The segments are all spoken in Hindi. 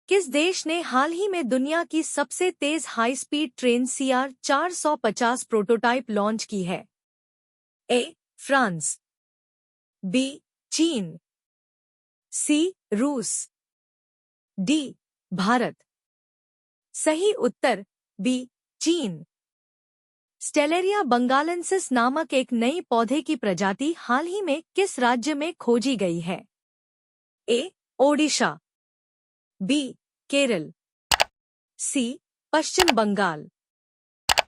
किस देश ने हाल ही में दुनिया की सबसे तेज high speed train CR 450 prototype launch की है? ए. France, B. चीन, सी. रूस, डी. भारत। सही उत्तर बी. चीन। स्टेलेरिया बंगालेंसिस नामक एक नई पौधे की प्रजाति हाल ही में किस राज्य में खोजी गई है? ए. ओडिशा, बी. केरल, सी. पश्चिम बंगाल,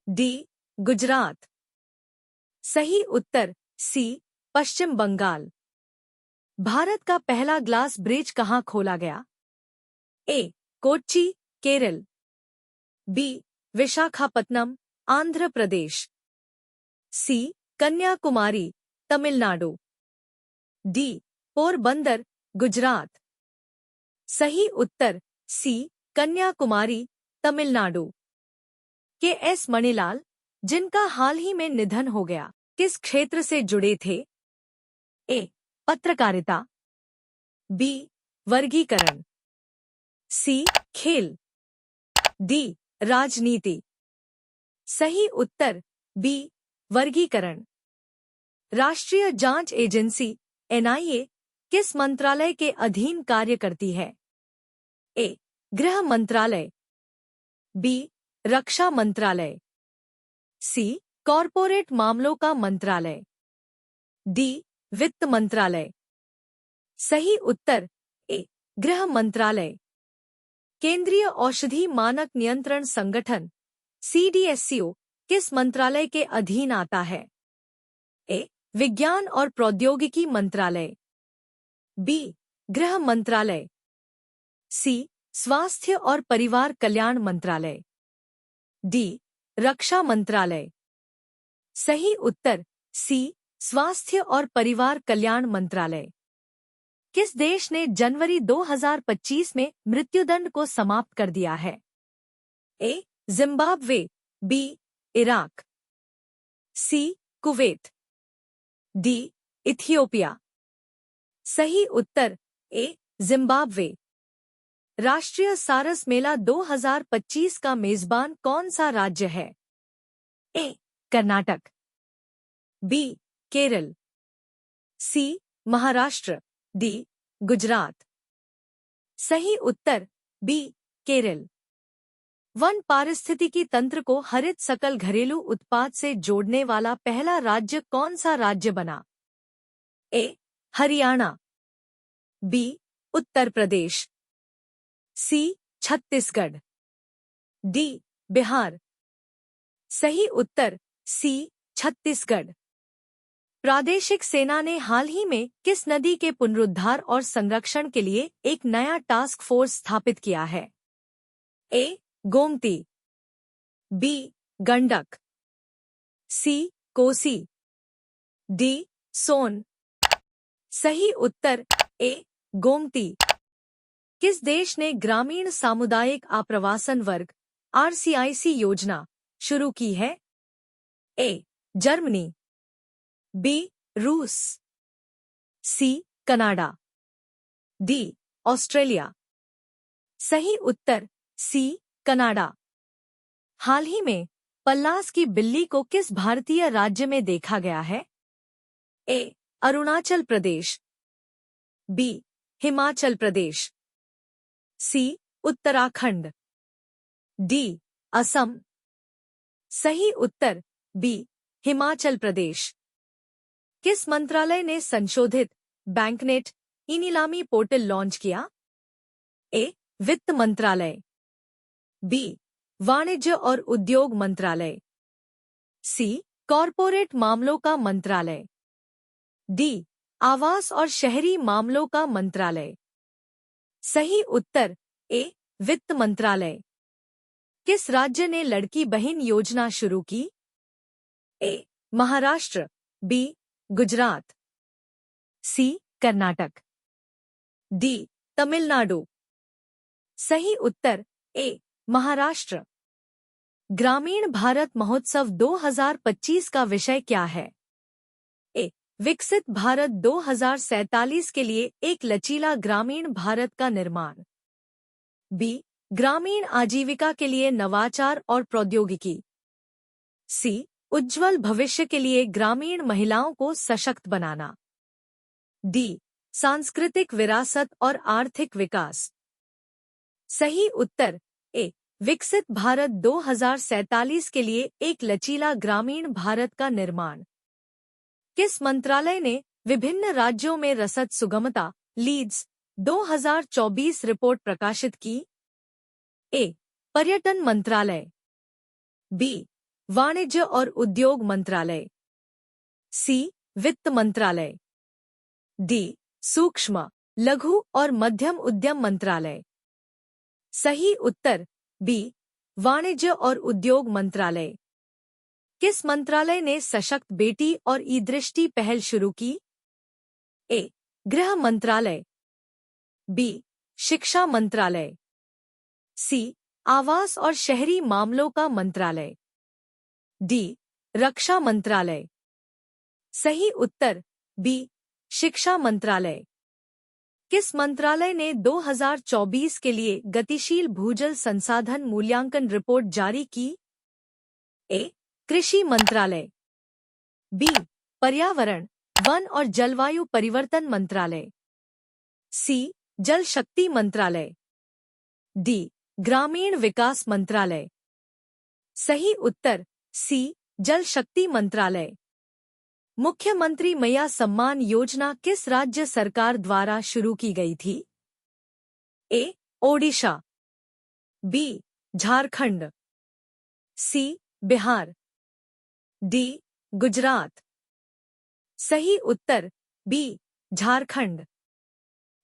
डी. गुजरात। सही उत्तर सी. पश्चिम बंगाल। भारत का पहला ग्लास ब्रिज कहाँ खोला गया? ए. कोच्चि, केरल, बी. विशाखापत्तनम, आंध्र प्रदेश, सी. कन्याकुमारी, तमिलनाडु, डी. पोरबंदर, गुजरात। सही उत्तर सी. कन्याकुमारी, तमिलनाडु। के. मणिलाल, जिनका हाल ही में निधन हो गया, किस क्षेत्र से जुड़े थे? ए. पत्रकारिता, बी. वर्गीकरण, सी. खेल, डी. राजनीति। सही उत्तर बी. वर्गीकरण। राष्ट्रीय जांच एजेंसी NIA किस मंत्रालय के अधीन कार्य करती है? ए. गृह मंत्रालय, बी. रक्षा मंत्रालय, सी. कॉरपोरेट मामलों का मंत्रालय, डी. वित्त मंत्रालय। सही उत्तर ए. गृह मंत्रालय। केंद्रीय औषधि मानक नियंत्रण संगठन CDSCO किस मंत्रालय के अधीन आता है? ए. विज्ञान और प्रौद्योगिकी मंत्रालय, बी. गृह मंत्रालय, सी. स्वास्थ्य और परिवार कल्याण मंत्रालय, डी. रक्षा मंत्रालय। सही उत्तर सी. स्वास्थ्य और परिवार कल्याण मंत्रालय। किस देश ने जनवरी 2025 में मृत्युदंड को समाप्त कर दिया है? A. Zimbabwe, B. Iraq, C. Kuwait, D. Ethiopia. सही उत्तर ए. जिम्बाब्वे। राष्ट्रीय सारस मेला 2025 का मेजबान कौन सा राज्य है? ए. कर्नाटक, बी. केरल, सी. महाराष्ट्र, डी. गुजरात। सही उत्तर बी. केरल। वन पारिस्थितिकी तंत्र को हरित सकल घरेलू उत्पाद से जोड़ने वाला पहला राज्य कौन सा राज्य बना? ए. हरियाणा, बी. उत्तर प्रदेश, सी. छत्तीसगढ़, डी. बिहार। सही उत्तर सी. छत्तीसगढ़। प्रादेशिक सेना ने हाल ही में किस नदी के पुनरुद्धार और संरक्षण के लिए एक नया टास्क फोर्स स्थापित किया है? ए. गोमती, बी. गंडक, सी. कोसी, डी. सोन। सही उत्तर ए. गोमती। किस देश ने ग्रामीण सामुदायिक आप्रवासन वर्ग RCIC योजना शुरू की है? ए. Germany, B. रूस, सी. Canada, D. ऑस्ट्रेलिया। सही उत्तर सी. कनाडा। हाल ही में पल्लास की बिल्ली को किस भारतीय राज्य में देखा गया है? ए. अरुणाचल प्रदेश, बी. हिमाचल प्रदेश, सी. उत्तराखंड, डी. असम। सही उत्तर बी. हिमाचल प्रदेश। किस मंत्रालय ने संशोधित बैंकनेट ई-नीलामी पोर्टल लॉन्च किया? ए. वित्त मंत्रालय, बी. वाणिज्य और उद्योग मंत्रालय, सी. कॉरपोरेट मामलों का मंत्रालय, डी. आवास और शहरी मामलों का मंत्रालय। सही उत्तर ए. वित्त मंत्रालय। किस राज्य ने लड़की बहन योजना शुरू की? ए. महाराष्ट्र, बी. गुजरात, सी. कर्नाटक, डी. तमिलनाडु। सही उत्तर ए. महाराष्ट्र। ग्रामीण भारत महोत्सव 2025 का विषय क्या है? ए. विकसित भारत 2047 के लिए एक लचीला ग्रामीण भारत का निर्माण, बी ग्रामीण आजीविका के लिए नवाचार और प्रौद्योगिकी, सी उज्ज्वल भविष्य के लिए ग्रामीण महिलाओं को सशक्त बनाना, डी सांस्कृतिक विरासत और आर्थिक विकास। सही उत्तर ए विकसित भारत 2047 के लिए एक लचीला ग्रामीण भारत का निर्माण। किस मंत्रालय ने विभिन्न राज्यों में रसद सुगमता लीड्स 2024 रिपोर्ट प्रकाशित की? ए पर्यटन मंत्रालय, बी वाणिज्य और उद्योग मंत्रालय, सी वित्त मंत्रालय, डी सूक्ष्म लघु और मध्यम उद्यम मंत्रालय। सही उत्तर बी वाणिज्य और उद्योग मंत्रालय। किस मंत्रालय ने सशक्त बेटी और ई दृष्टि पहल शुरू की? ए गृह मंत्रालय, बी शिक्षा मंत्रालय, सी आवास और शहरी मामलों का मंत्रालय, डी रक्षा मंत्रालय। सही उत्तर बी शिक्षा मंत्रालय। किस मंत्रालय ने 2024 के लिए गतिशील भूजल संसाधन मूल्यांकन रिपोर्ट जारी की? ए कृषि मंत्रालय, बी पर्यावरण वन और जलवायु परिवर्तन मंत्रालय, सी जल शक्ति मंत्रालय, डी ग्रामीण विकास मंत्रालय। सही उत्तर सी जल शक्ति मंत्रालय। मुख्यमंत्री मैया सम्मान योजना किस राज्य सरकार द्वारा शुरू की गई थी? ए ओडिशा, बी झारखंड, सी बिहार, डी गुजरात। सही उत्तर बी झारखंड।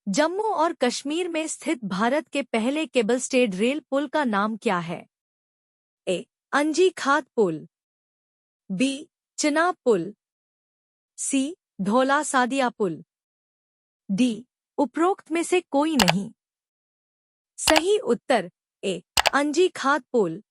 जम्मू और कश्मीर में स्थित भारत के पहले केबल स्टेड रेल पुल का नाम क्या है? ए अंजी खात पुल, बी चिनाब पुल, सी धौला सादिया पुल, डी उपरोक्त में से कोई नहीं। सही उत्तर ए अंजी खात पुल।